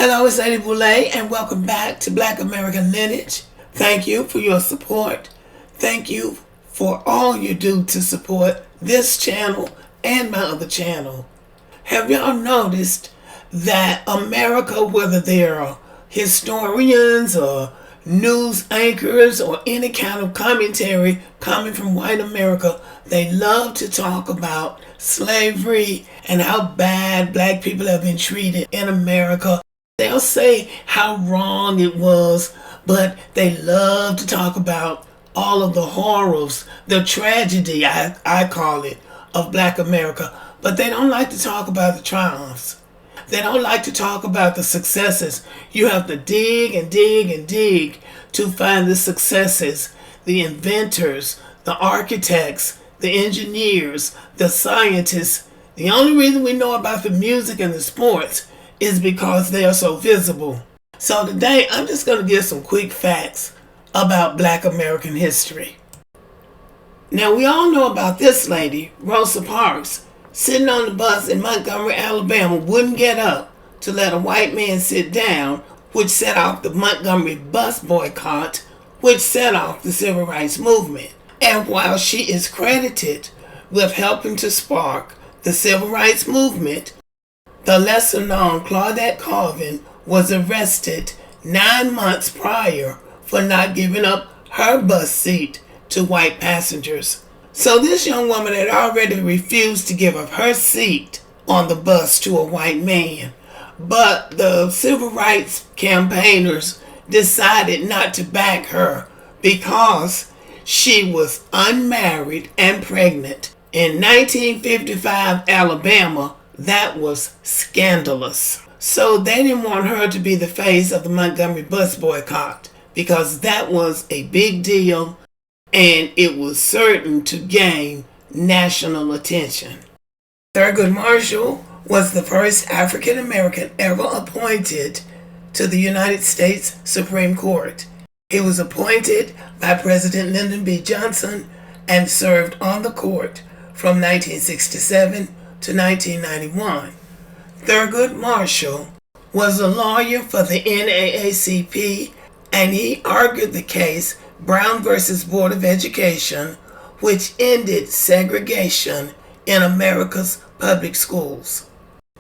Hello, it's Lady Boulay, and welcome back to Black American Lineage. Thank you for your support. Thank you for all you do to support this channel and my other channel. Have y'all noticed that America, whether they're historians or news anchors or any kind of commentary coming from white America, they love to talk about slavery and how bad black people have been treated in America. They'll say how wrong it was, but they love to talk about all of the horrors, the tragedy, I call it, of black America. But they don't like to talk about the triumphs. They don't like to talk about the successes. You have to dig and dig and dig to find the successes, the inventors, the architects, the engineers, the scientists. The only reason we know about the music and the sports is because they are so visible. So today I'm just going to give some quick facts about black American history. Now we all know about this lady, Rosa Parks, sitting on the bus in Montgomery, Alabama, wouldn't get up to let a white man sit down, which set off the Montgomery bus boycott, which set off the civil rights movement. And while she is credited with helping to spark the civil rights movement, the lesser-known Claudette Colvin was arrested 9 months prior for not giving up her bus seat to white passengers. So this young woman had already refused to give up her seat on the bus to a white man. But the civil rights campaigners decided not to back her because she was unmarried and pregnant. In 1955 Alabama, that was scandalous. So they didn't want her to be the face of the Montgomery bus boycott because that was a big deal and it was certain to gain national attention. Thurgood Marshall was the first African American ever appointed to the United States Supreme Court. He was appointed by President Lyndon B. Johnson and served on the court from 1967 to 1991. Thurgood Marshall was a lawyer for the NAACP, and he argued the case Brown versus Board of Education, which ended segregation in America's public schools.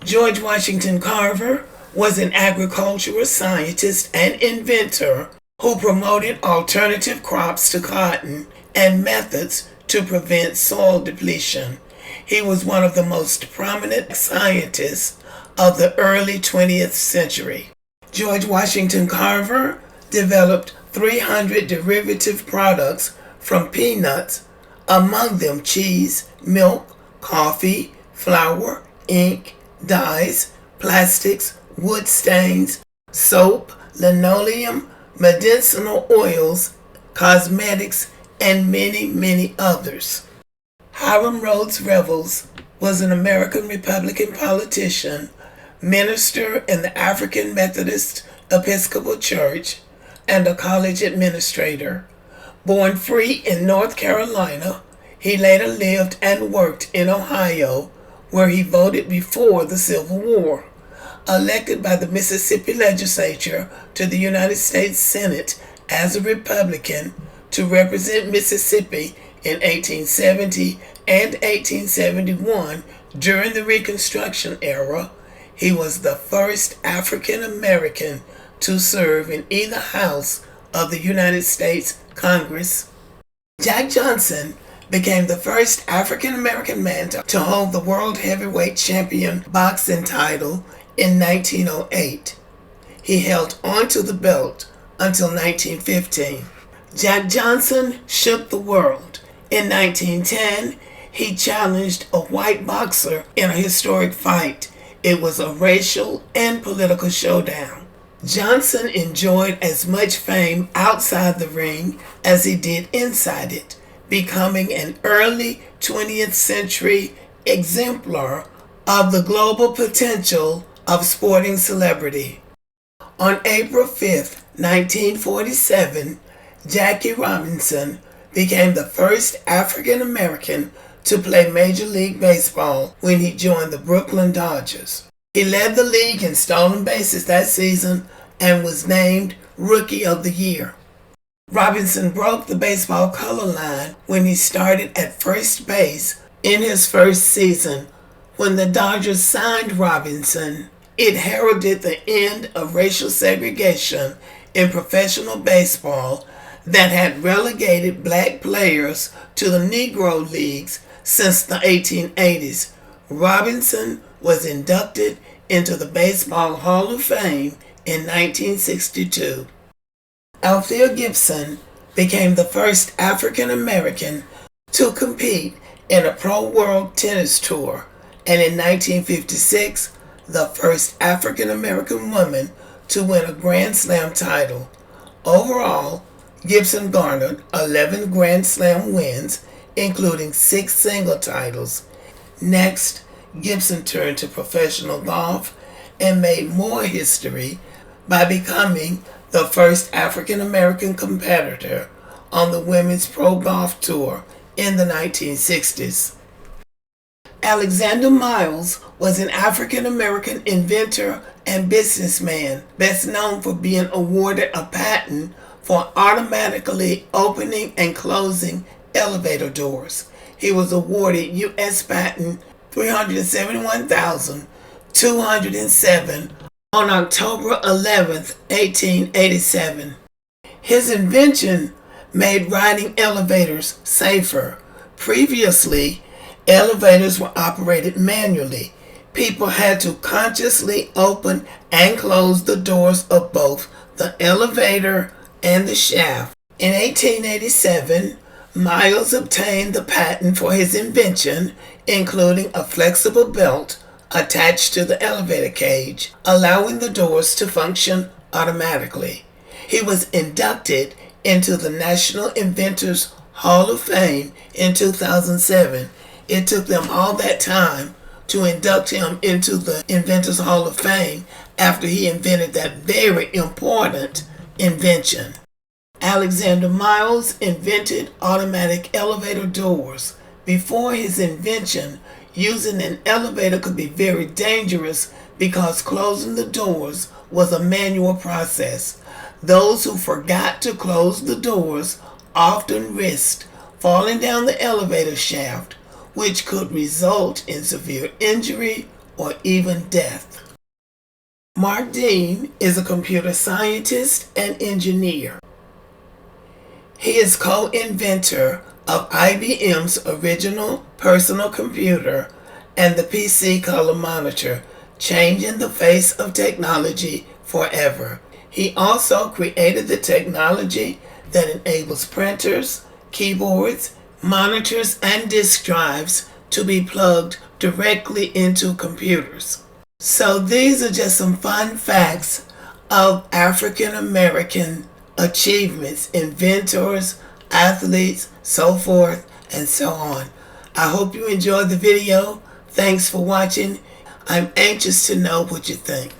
George Washington Carver was an agricultural scientist and inventor who promoted alternative crops to cotton and methods to prevent soil depletion. He was one of the most prominent scientists of the early 20th century. George Washington Carver developed 300 derivative products from peanuts, among them cheese, milk, coffee, flour, ink, dyes, plastics, wood stains, soap, linoleum, medicinal oils, cosmetics, and many, many others. Hiram Rhodes Revels was an American Republican politician, minister in the African Methodist Episcopal Church, and a college administrator. Born free in North Carolina, he later lived and worked in Ohio, where he voted before the Civil War. Elected by the Mississippi legislature to the United States Senate as a Republican to represent Mississippi in 1870 and 1871 during the Reconstruction era, he was the first African American to serve in either house of the United States Congress. Jack Johnson became the first African American man to hold the World Heavyweight Champion boxing title in 1908. He held onto the belt until 1915. Jack Johnson shook the world. In 1910, he challenged a white boxer in a historic fight. It was a racial and political showdown. Johnson enjoyed as much fame outside the ring as he did inside it, becoming an early 20th century exemplar of the global potential of sporting celebrity. On April 5th, 1947, Jackie Robinson became the first African American to play Major League Baseball when he joined the Brooklyn Dodgers. He led the league in stolen bases that season and was named Rookie of the Year. Robinson broke the baseball color line when he started at first base in his first season. When the Dodgers signed Robinson, it heralded the end of racial segregation in professional baseball that had relegated black players to the Negro Leagues since the 1880s. Robinson was inducted into the Baseball Hall of Fame in 1962. Althea Gibson became the first African American to compete in a Pro World Tennis Tour, and in 1956, the first African American woman to win a Grand Slam title. Overall, Gibson garnered 11 Grand Slam wins, including 6 single titles. Next, Gibson turned to professional golf and made more history by becoming the first African American competitor on the Women's Pro Golf Tour in the 1960s. Alexander Miles was an African American inventor and businessman, best known for being awarded a patent for automatically opening and closing elevator doors. He was awarded U.S. Patent 371,207 on October 11, 1887. His invention made riding elevators safer. Previously, elevators were operated manually. People had to consciously open and close the doors of both the elevator and the shaft. In 1887, Miles obtained the patent for his invention, including a flexible belt attached to the elevator cage, allowing the doors to function automatically. He was inducted into the National Inventors Hall of Fame in 2007. It took them all that time to induct him into the Inventors Hall of Fame after he invented that very important invention. Alexander Miles invented automatic elevator doors. Before his invention, using an elevator could be very dangerous because closing the doors was a manual process. Those who forgot to close the doors often risked falling down the elevator shaft, which could result in severe injury or even death. Mark Dean is a computer scientist and engineer. He is co-inventor of IBM's original personal computer and the PC color monitor, changing the face of technology forever. He also created the technology that enables printers, keyboards, monitors, and disk drives to be plugged directly into computers. So these are just some fun facts of African American achievements, inventors, athletes, so forth and so on. I hope you enjoyed the video. Thanks for watching. I'm anxious to know what you think.